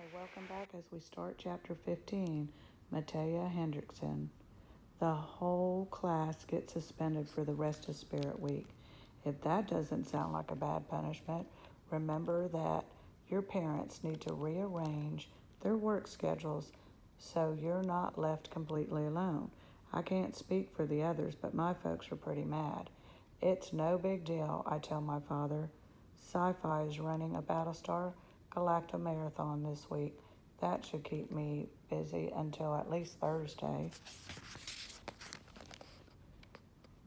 Hi, welcome back as we start Chapter 15, Matea Hendrickson. The whole class gets suspended for the rest of Spirit Week. If that doesn't sound like a bad punishment, remember that your parents need to rearrange their work schedules so you're not left completely alone. I can't speak for the others, but my folks are pretty mad. It's no big deal, I tell my father. Sci-fi is running a Battlestar Galactica marathon this week. That should keep me busy until at least Thursday.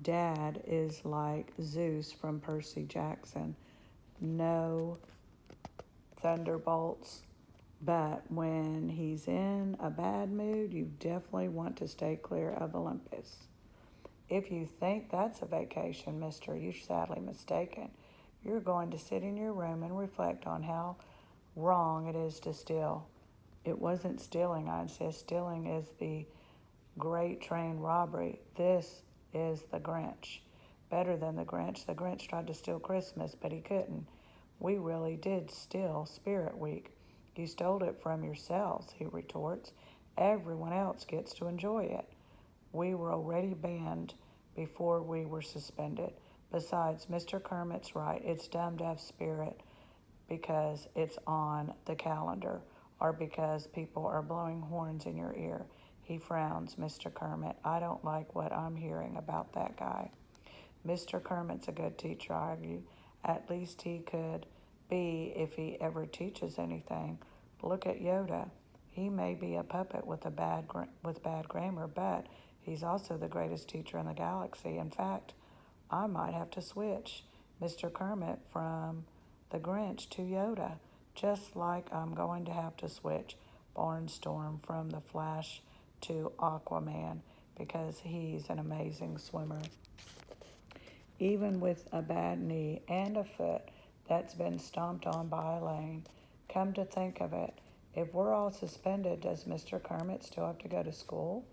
Dad is like Zeus from Percy Jackson. No thunderbolts, but when he's in a bad mood, you definitely want to stay clear of Olympus. If you think that's a vacation, mister, you're sadly mistaken. You're going to sit in your room and reflect on how wrong it is to steal. It wasn't stealing, I insist. Stealing is the great train robbery. This is the Grinch. Better than the Grinch. The Grinch tried to steal Christmas, but he couldn't. We really did steal Spirit Week. You stole it from yourselves, he retorts. Everyone else gets to enjoy it. We were already banned before we were suspended. Besides, Mr. Kermit's right. It's dumb to have Spirit because it's on the calendar or because people are blowing horns in your ear. He frowns, Mr. Kermit. I don't like what I'm hearing about that guy. Mr. Kermit's a good teacher, I argue. At least he could be if he ever teaches anything. Look at Yoda. He may be a puppet with bad grammar, but he's also the greatest teacher in the galaxy. In fact, I might have to switch Mr. Kermit from the Grinch to Yoda, just like I'm going to have to switch Barnstorm from the Flash to Aquaman because he's an amazing swimmer. Even with a bad knee and a foot that's been stomped on by Elaine. Come to think of it, if we're all suspended, does Mr. Kermit still have to go to school?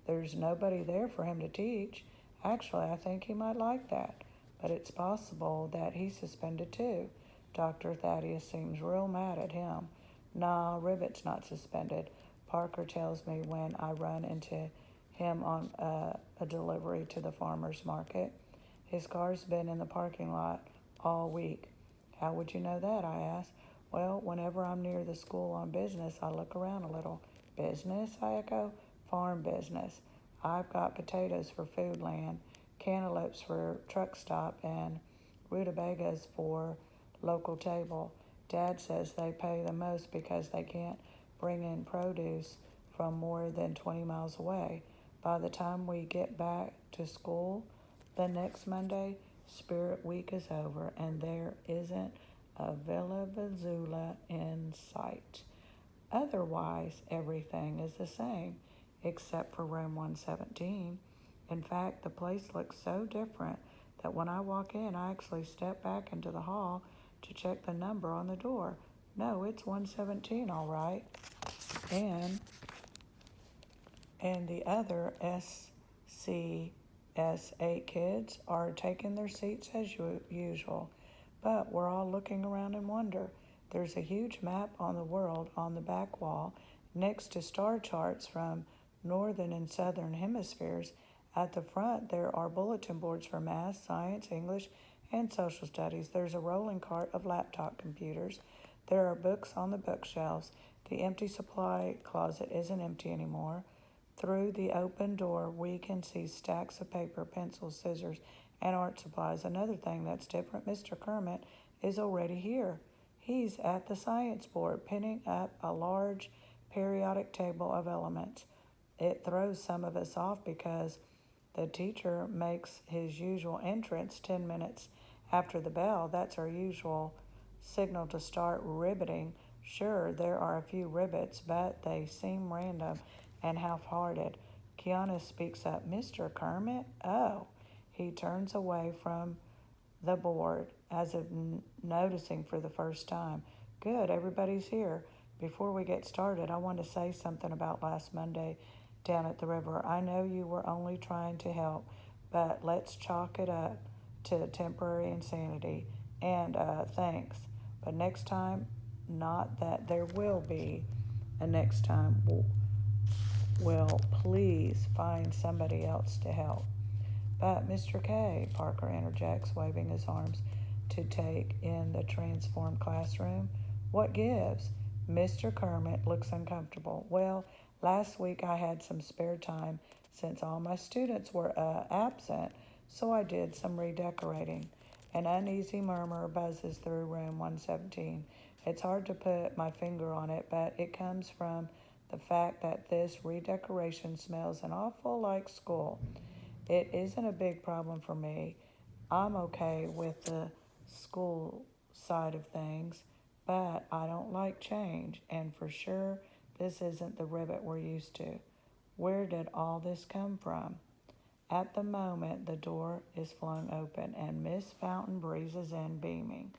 There's nobody there for him to teach. Actually, I think he might like that, but it's possible that he's suspended too. Dr. Thaddeus seems real mad at him. Nah, Ribbit's not suspended. Parker tells me when I run into him on a delivery to the farmer's market. His car's been in the parking lot all week. How would you know that, I asked. Well, whenever I'm near the school on business, I look around a little. Business, I echo. Farm business. I've got potatoes for food land, cantaloupes for truck stop, and rutabagas for local table. Dad says they pay the most because they can't bring in produce from more than 20 miles away. By the time we get back to school the next Monday, Spirit Week is over and there isn't a Villa Vazula in sight. Otherwise, everything is the same, except for room 117. In fact, the place looks so different that when I walk in, I actually step back into the hall to check the number on the door. No, it's 117, all right. And the other SCS8 kids are taking their seats as usual. But we're all looking around in wonder. There's a huge map on the world on the back wall next to star charts from northern and southern hemispheres. At the front, there are bulletin boards for math, science, English, and social studies. There's a rolling cart of laptop computers. There are books on the bookshelves. The empty supply closet isn't empty anymore. Through the open door, we can see stacks of paper, pencils, scissors, and art supplies. Another thing that's different, Mr. Kermit is already here. He's at the science board, pinning up a large periodic table of elements. It throws some of us off because the teacher makes his usual entrance 10 minutes after the bell. That's our usual signal to start ribbiting. Sure, there are a few ribbits, but they seem random and half-hearted. Kiana speaks up, Mr. Kermit? Oh. He turns away from the board as if noticing for the first time. Good, everybody's here. Before we get started, I want to say something about last Monday down at the river. I know you were only trying to help, but let's chalk it up to temporary insanity. And thanks. But next time, Not that there will be a next time. Will please find somebody else to help. But Mr. K, Parker interjects, waving his arms to take in the transformed classroom. What gives? Mr. Kermit looks uncomfortable. Well, last week I had some spare time since all my students were absent, so I did some redecorating. An uneasy murmur buzzes through room 117. It's hard to put my finger on it, but it comes from the fact that this redecoration smells an awful like school. It isn't a big problem for me. I'm okay with the school side of things, but I don't like change, and for sure, this isn't the Ribbit we're used to. Where did all this come from? At the moment, the door is flung open, and Miss Fountain breezes in, beaming.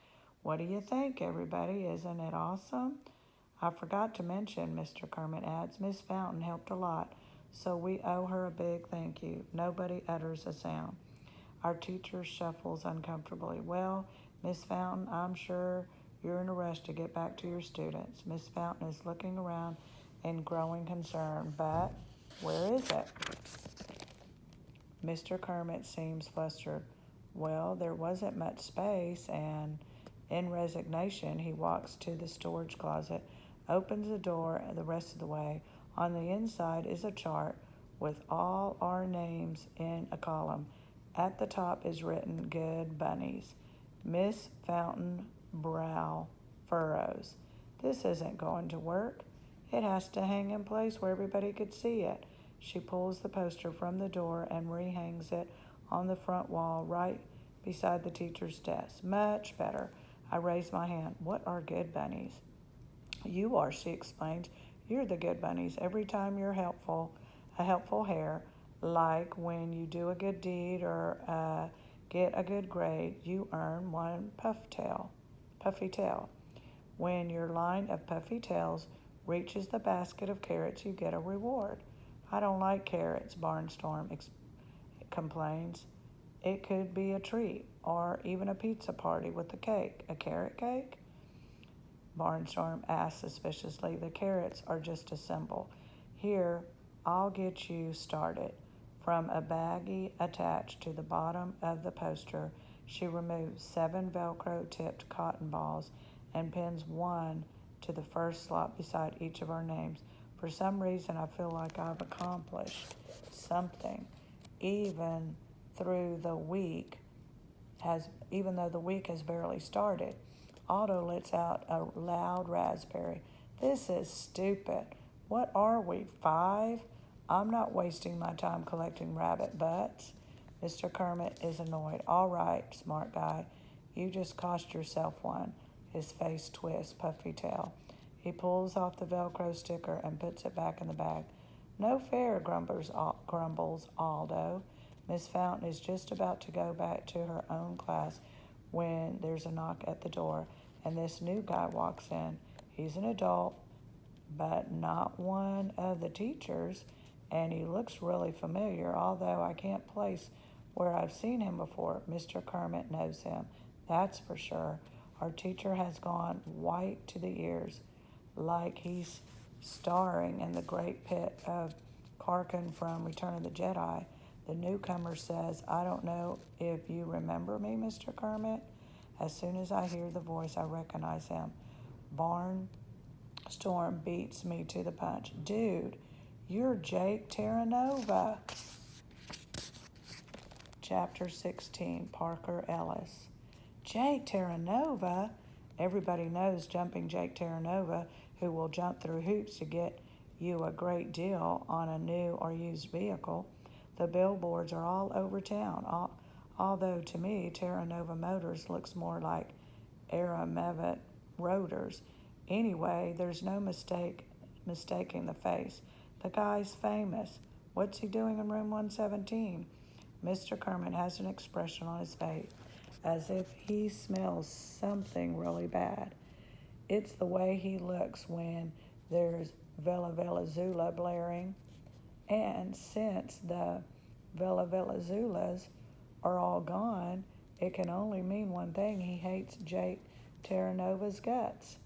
What do you think, everybody? Isn't it awesome? I forgot to mention, Mr. Kermit adds, Miss Fountain helped a lot, so we owe her a big thank you. Nobody utters a sound. Our teacher shuffles uncomfortably. Well, Miss Fountain, I'm sure you're in a rush to get back to your students. Miss Fountain is looking around in growing concern, but where is it? Mr. Kermit seems flustered. Well, there wasn't much space, and in resignation, he walks to the storage closet, opens the door the rest of the way. On the inside is a chart with all our names in a column. At the top is written, Good Bunnies. Miss Fountain brow furrows. This isn't going to work. It has to hang in place where everybody could see it. She pulls the poster from the door and rehangs it on the front wall right beside the teacher's desk. Much better. I raise my hand. What are good bunnies? You are, she explains. You're the good bunnies. Every time you're a helpful hair, like when you do a good deed or get a good grade, you earn one puffy tail. When your line of puffy tails reaches the basket of carrots, you get a reward. I don't like carrots, Barnstorm complains. It could be a treat, or even a pizza party with a cake. A carrot cake? Barnstorm asks suspiciously. The carrots are just a symbol. Here, I'll get you started. From a baggie attached to the bottom of the poster, she removes 7 Velcro-tipped cotton balls and pins one to the first slot beside each of our names. For some reason, I feel like I've accomplished something, even through the week even though the week has barely started. Otto lets out a loud raspberry. This is stupid. What are we, 5? I'm not wasting my time collecting rabbit butts. Mr. Kermit is annoyed. All right, smart guy. You just cost yourself one. His face twists, puffy tail. He pulls off the Velcro sticker and puts it back in the bag. No fair, grumbles Aldo. Miss Fountain is just about to go back to her own class when there's a knock at the door, and this new guy walks in. He's an adult, but not one of the teachers, and he looks really familiar, although I can't place where I've seen him before. Mr. Kermit knows him, that's for sure. Our teacher has gone white to the ears, like he's starring in the great pit of Karkin from Return of the Jedi. The newcomer says, I don't know if you remember me, Mr. Kermit. As soon as I hear the voice, I recognize him. Barnstorm beats me to the punch. Dude, you're Jake Terranova. Chapter 16, Parker Ellis. Jake Terranova? Everybody knows jumping Jake Terranova, who will jump through hoops to get you a great deal on a new or used vehicle. The billboards are all over town, although to me, Terranova Motors looks more like Aramevet Rotors. Anyway, there's no mistaking the face. The guy's famous. What's he doing in room 117? Mr. Kermit has an expression on his face, as if he smells something really bad. It's the way he looks when there's Vela Vela Zula blaring. And since the Vela Vela Zulas are all gone, it can only mean one thing. He hates Jake Terranova's guts.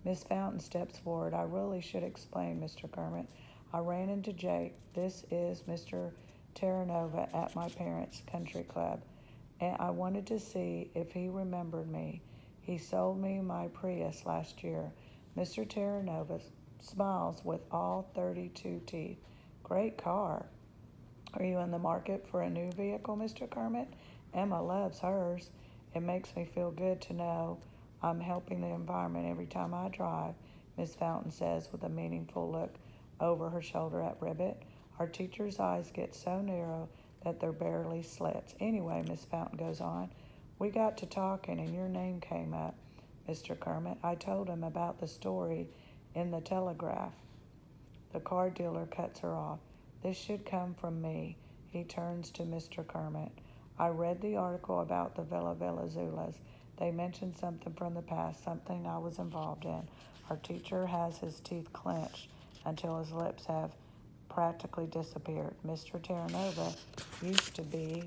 Miss Fountain steps forward. I really should explain, Mr. Kermit. I ran into Jake. This is Mr. Terranova at my parents' country club, and I wanted to see if he remembered me. He sold me my Prius last year. Mr. Terranova smiles with all 32 teeth. Great car. Are you in the market for a new vehicle, Mr. Kermit? Emma loves hers. It makes me feel good to know I'm helping the environment every time I drive, Miss Fountain says with a meaningful look over her shoulder at Ribbit. Our teacher's eyes get so narrow that they're barely slits. Anyway, Miss Fountain goes on, we got to talking and your name came up, Mr. Kermit. I told him about the story in the Telegraph. The car dealer cuts her off. This should come from me. He turns to Mr. Kermit. I read the article about the Villa Zulas. They mentioned something from the past, something I was involved in. Our teacher has his teeth clenched until his lips have practically disappeared. Mr. Terranova used to be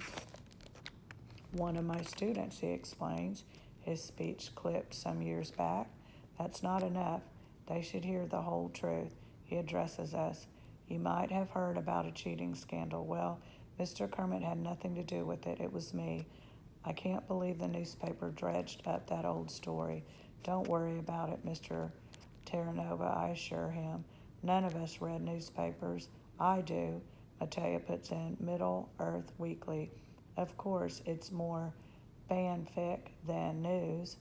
one of my students, he explains, his speech clipped some years back. That's not enough. They should hear the whole truth. He addresses us. You might have heard about a cheating scandal. Well, Mr. Kermit had nothing to do with it. It was me. I can't believe the newspaper dredged up that old story. Don't worry about it, Mr. Terranova, I assure him. None of us read newspapers. I do, Matea puts in, Middle Earth Weekly. Of course, it's more fanfic than news.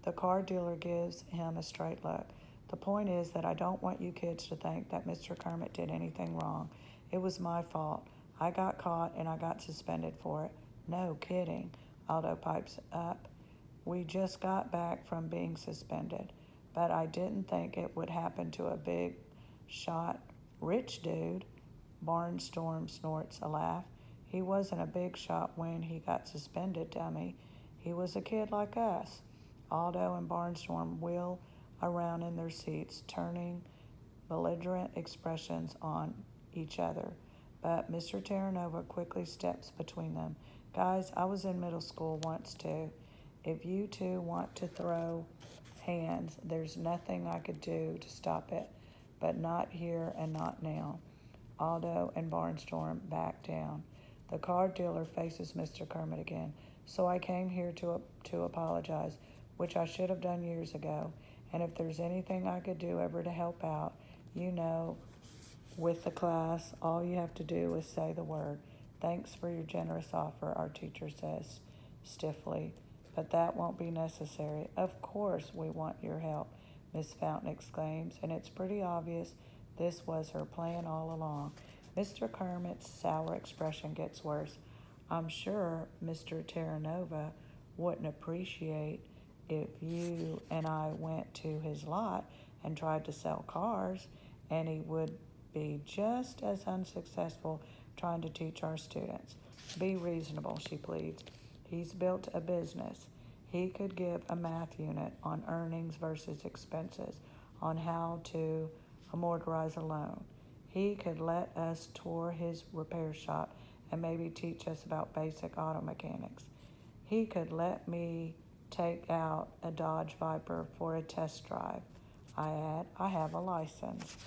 The car dealer gives him a straight look. The point is that I don't want you kids to think that Mr. Kermit did anything wrong. It was my fault. I got caught and I got suspended for it. No kidding, Aldo pipes up. We just got back from being suspended, but I didn't think it would happen to a big shot rich dude. Barnstorm snorts a laugh. He wasn't a big shot when he got suspended, dummy. He was a kid like us. Aldo and Barnstorm wheel around in their seats, turning belligerent expressions on each other. But Mr. Terranova quickly steps between them. Guys, I was in middle school once too. If you two want to throw hands, there's nothing I could do to stop it, but not here and not now. Aldo and Barnstorm back down. The car dealer faces Mr. Kermit again. So I came here to apologize, which I should have done years ago. And if there's anything I could do ever to help out, you know, with the class, all you have to do is say the word. Thanks for your generous offer, our teacher says stiffly. But that won't be necessary. Of course we want your help, Miss Fountain exclaims, and it's pretty obvious this was her plan all along. Mr. Kermit's sour expression gets worse. I'm sure Mr. Terranova wouldn't appreciate if you and I went to his lot and tried to sell cars, and he would be just as unsuccessful trying to teach our students. Be reasonable, she pleads. He's built a business. He could give a math unit on earnings versus expenses, on how to amortize a loan. He could let us tour his repair shop and maybe teach us about basic auto mechanics. He could let me take out a Dodge Viper for a test drive. I add, I have a license.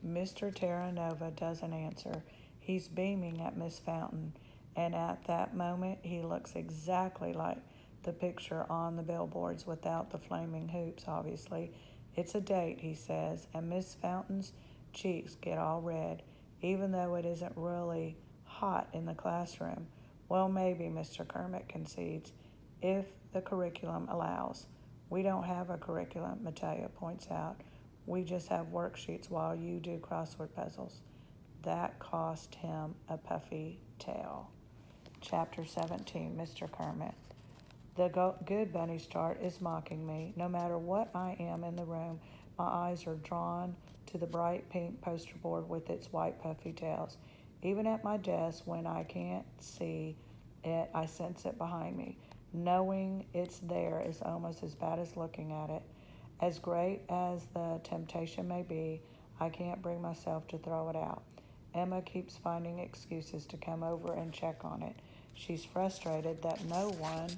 Mr. Terranova doesn't answer. He's beaming at Miss Fountain, and at that moment he looks exactly like the picture on the billboards without the flaming hoops, obviously. It's a date, he says, and Miss Fountain's cheeks get all red, even though it isn't really hot in the classroom. Well, maybe, Mr. Kermit concedes, if the curriculum allows. We don't have a curriculum, Matea points out. We just have worksheets while you do crossword puzzles. That cost him a puffy tail. Chapter 17, Mr. Kermit. The good bunny's chart is mocking me. No matter what I am in the room, my eyes are drawn to the bright pink poster board with its white puffy tails. Even at my desk, when I can't see it, I sense it behind me. Knowing it's there is almost as bad as looking at it. As great as the temptation may be, I can't bring myself to throw it out. Emma keeps finding excuses to come over and check on it. She's frustrated that no one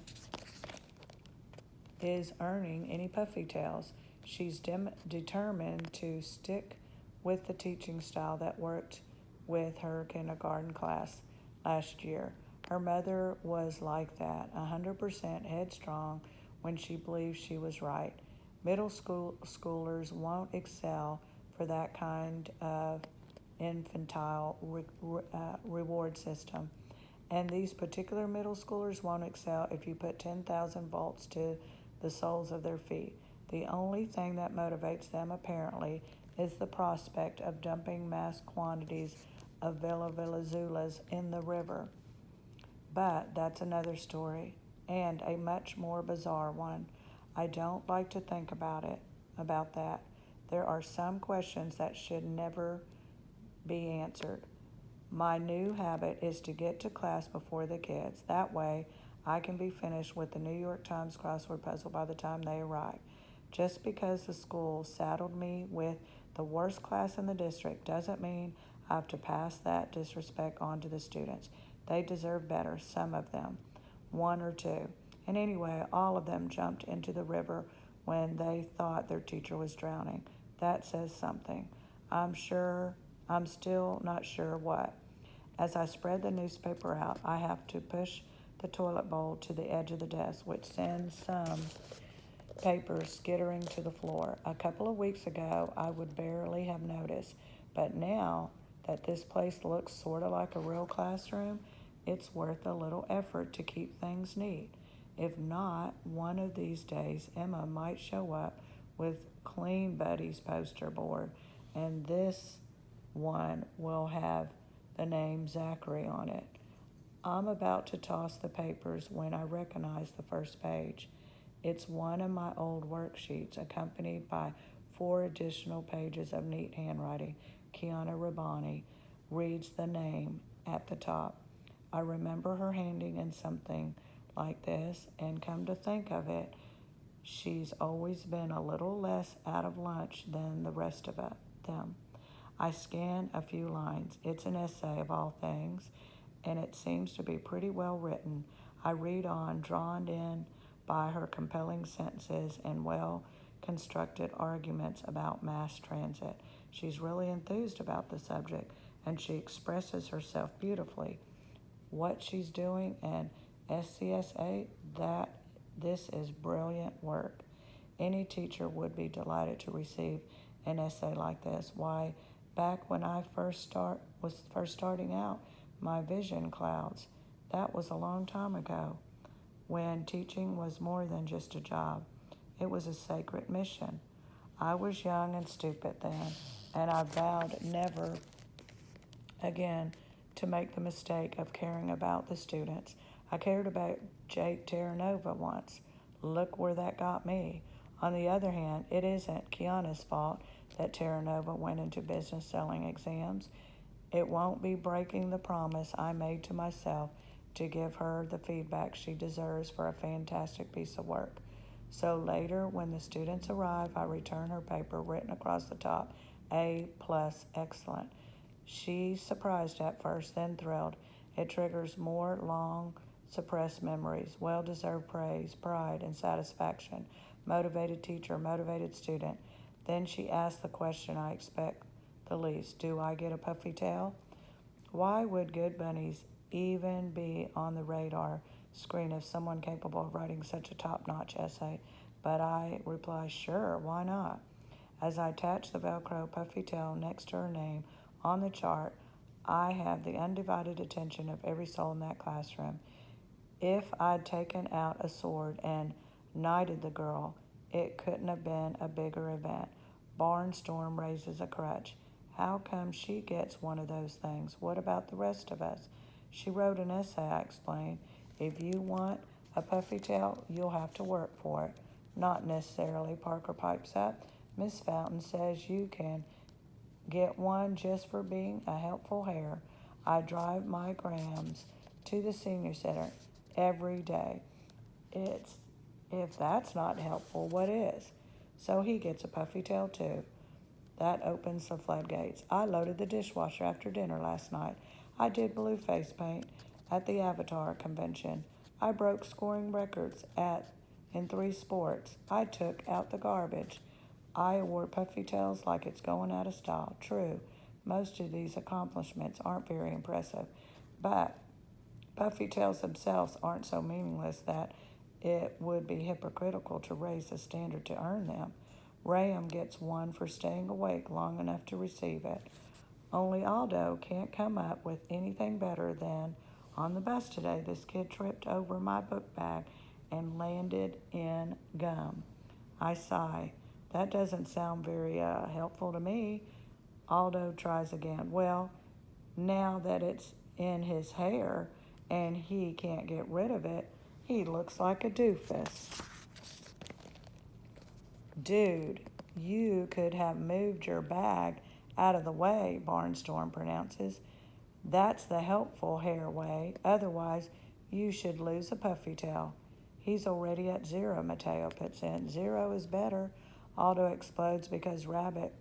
is earning any puffy tails. She's determined to stick with the teaching style that worked with her kindergarten class last year. Her mother was like that, 100% headstrong when she believed she was right. Schoolers won't excel for that kind of infantile reward system. And these particular middle schoolers won't excel if you put 10,000 volts to the soles of their feet. The only thing that motivates them, apparently, is the prospect of dumping mass quantities of Villa in the river. But that's another story, and a much more bizarre one. I don't like to think about that. There are some questions that should never be answered. My new habit is to get to class before the kids. That way, I can be finished with the New York Times crossword puzzle by the time they arrive. Just because the school saddled me with the worst class in the district doesn't mean I have to pass that disrespect on to the students. They deserve better, some of them, one or two. And anyway, all of them jumped into the river when they thought their teacher was drowning. That says something. I'm still not sure what. As I spread the newspaper out, I have to push the toilet bowl to the edge of the desk, which sends some papers skittering to the floor. A couple of weeks ago, I would barely have noticed, but now that this place looks sort of like a real classroom, it's worth a little effort to keep things neat. If not, one of these days, Emma might show up with Clean Buddy's poster board, and this one will have the name Zachary on it. I'm about to toss the papers when I recognize the first page. It's one of my old worksheets, accompanied by 4 additional pages of neat handwriting. Kiana Rabani reads the name at the top. I remember her handing in something like this, and come to think of it, she's always been a little less out of lunch than the rest of them. I scan a few lines. It's an essay of all things, and it seems to be pretty well written. I read on, drawn in by her compelling sentences and well constructed arguments about mass transit. She's really enthused about the subject, and she expresses herself beautifully. What she's doing and SCSA, that this is brilliant work. Any teacher would be delighted to receive an essay like this. Why, back when I was first starting out, my vision clouds. That was a long time ago, when teaching was more than just a job. It was a sacred mission. I was young and stupid then, and I vowed never again to make the mistake of caring about the students. I cared about Jake Terranova once. Look where that got me. On the other hand, it isn't Kiana's fault that Terranova went into business selling exams. It won't be breaking the promise I made to myself to give her the feedback she deserves for a fantastic piece of work. So later, when the students arrive, I return her paper written across the top, A plus, excellent. She's surprised at first, then thrilled. It triggers more long suppressed memories, well-deserved praise, pride, and satisfaction. Motivated teacher, motivated student. Then she asks the question I expect the least. Do I get a puffy tail? Why would good bunnies even be on the radar screen of someone capable of writing such a top-notch essay? But I reply, sure, why not? As I attach the Velcro puffy tail next to her name on the chart, I have the undivided attention of every soul in that classroom. If I'd taken out a sword and knighted the girl, it couldn't have been a bigger event. Barnstorm raises a crutch. How come she gets one of those things? What about the rest of us? She wrote an essay, I explained. If you want a puffy tail, you'll have to work for it. Not necessarily, Parker pipes up. Miss Fountain says you can get one just for being a helpful hare. I drive my Grams to the senior center every day. It's If that's not helpful, what is? So he gets a puffy tail too. That opens the floodgates. I loaded the dishwasher after dinner last night. I did blue face paint at the Avatar convention. I broke scoring records at in 3 sports. I took out the garbage. I award puffy tails like it's going out of style. True, most of these accomplishments aren't very impressive, but puffy tails themselves aren't so meaningless that it would be hypocritical to raise the standard to earn them. Graham gets one for staying awake long enough to receive it. Only Aldo can't come up with anything better than, on the bus today, this kid tripped over my book bag and landed in gum. I sigh. That doesn't sound very helpful to me. Aldo tries again. Well, now that it's in his hair and he can't get rid of it, he looks like a doofus. Dude, you could have moved your bag out of the way, Barnstorm pronounces. That's the helpful hair way. Otherwise, you should lose a puffy tail. He's already at 0, Mateo puts in. 0 is better. Aldo explodes because rabbit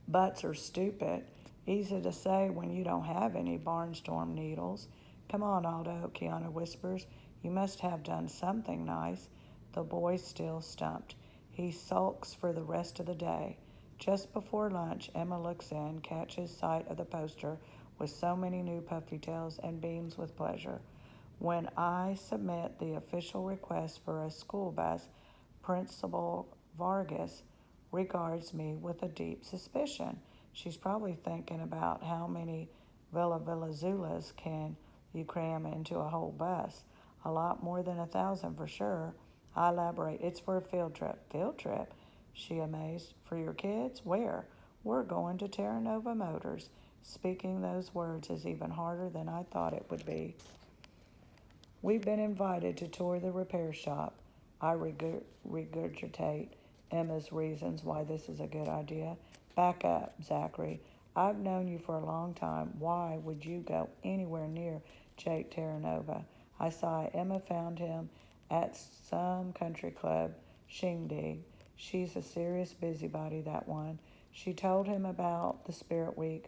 butts are stupid. Easy to say when you don't have any barnstorm needles. Come on, Aldo, Kiana whispers. You must have done something nice. The boy's still stumped. He sulks for the rest of the day. Just before lunch, Emma looks in, catches sight of the poster with so many new puffy tails, and beams with pleasure. When I submit the official request for a school bus, Principal Vargas regards me with a deep suspicion. She's probably thinking about how many Villazulas can you cram into a whole bus. A lot more than 1,000 for sure. I elaborate. It's for a field trip. Field trip? She amazed. For your kids? Where? We're going to Terra Nova Motors. Speaking those words is even harder than I thought it would be. We've been invited to tour the repair shop. I regurgitate Emma's reasons why this is a good idea. Back up, Zachary. I've known you for a long time. Why would you go anywhere near Jake Terranova? I sigh. Emma found him at some country club shindig. She's a serious busybody, that one. She told him about the Spirit Week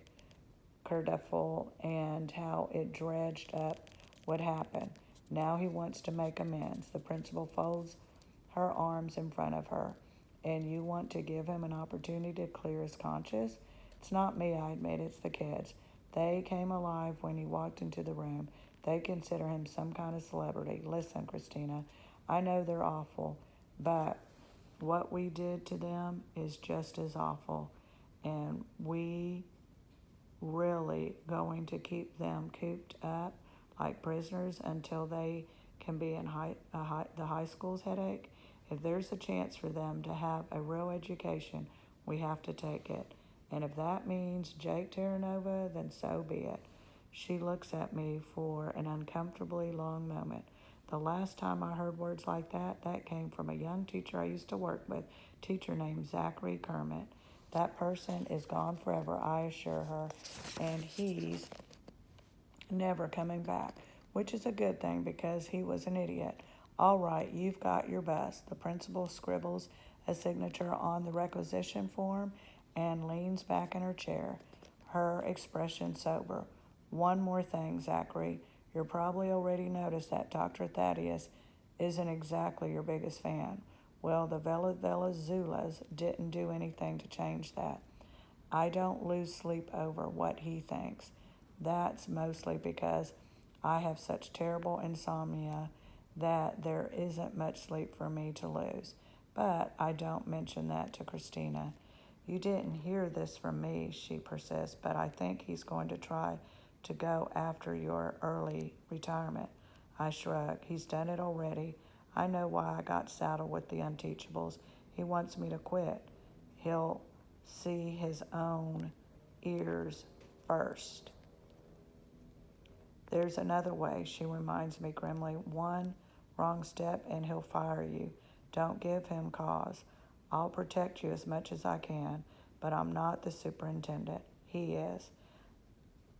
kerfuffle and how it dredged up what happened. Now he wants to make amends. The principal folds her arms in front of her. And you want to give him an opportunity to clear his conscience? It's not me, I admit, it's the kids. They came alive when he walked into the room. They consider him some kind of celebrity. Listen, Christina, I know they're awful, but what we did to them is just as awful. And we really going to keep them cooped up like prisoners until they can be in the high school's headache? If there's a chance for them to have a real education, we have to take it. And if that means Jake Terranova, then so be it. She looks at me for an uncomfortably long moment. The last time I heard words like that, that came from a young teacher I used to work with, teacher named Zachary Kermit. That person is gone forever, I assure her, and he's never coming back, which is a good thing because he was an idiot. All right, you've got your bus. The principal scribbles a signature on the requisition form and leans back in her chair, her expression sober. One more thing, Zachary. You're probably already noticed that Dr. Thaddeus isn't exactly your biggest fan. Well, the Zulas didn't do anything to change that. I don't lose sleep over what he thinks. That's mostly because I have such terrible insomnia that there isn't much sleep for me to lose. But I don't mention that to Christina. You didn't hear this from me, she persists, but I think he's going to try to go after your early retirement. I shrug. He's done it already. I know why I got saddled with the Unteachables. He wants me to quit. He'll see his own ears first. There's another way, she reminds me grimly. One wrong step and he'll fire you. Don't give him cause. I'll protect you as much as I can, but I'm not the superintendent. He is.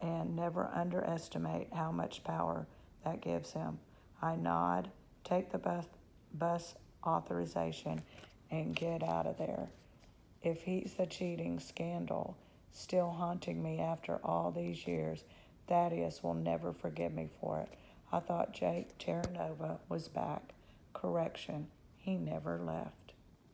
And never underestimate how much power that gives him. I nod, take the bus authorization, and get out of there. If he's the cheating scandal still haunting me after all these years, Thaddeus will never forgive me for it. I thought Jake Terranova was back. Correction, he never left.